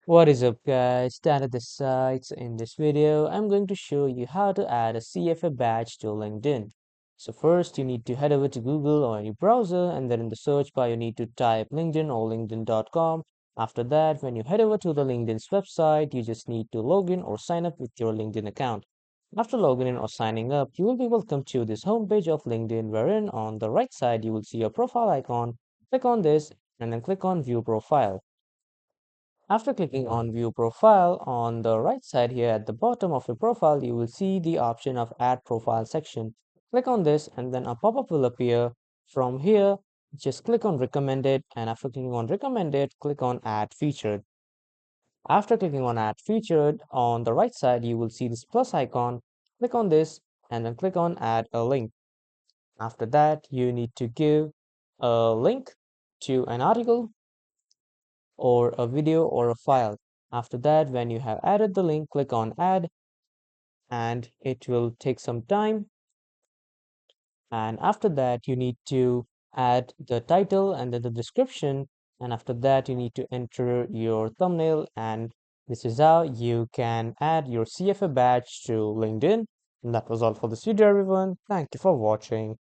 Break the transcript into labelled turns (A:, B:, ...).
A: What is up guys, Standard this side. So in this video, I'm going to show you how to add a CFA badge to LinkedIn. So first you need to head over to Google or any browser, and then in the search bar you need to type LinkedIn or linkedin.com. After that, when you head over to the LinkedIn's website, you just need to log in or sign up with your LinkedIn account. After logging in or signing up, you will be welcomed to this homepage of LinkedIn, wherein on the right side you will see your profile icon. Click on this and then click on view profile. After clicking on View Profile, on the right side here at the bottom of your profile, you will see the option of Add Profile section. Click on this and then a pop-up will appear. From here, just click on Recommended, and after clicking on Recommended, click on Add Featured. After clicking on Add Featured, on the right side, you will see this plus icon. Click on this and then click on Add a Link. After that, you need to give a link to an article or a video or a file. After that, when you have added the link, click on add, and it will take some time. And after that, you need to add the title and then the description. And after that, you need to enter your thumbnail. And this is how you can add your CFA badge to LinkedIn. And that was all for this video, everyone. Thank you for watching.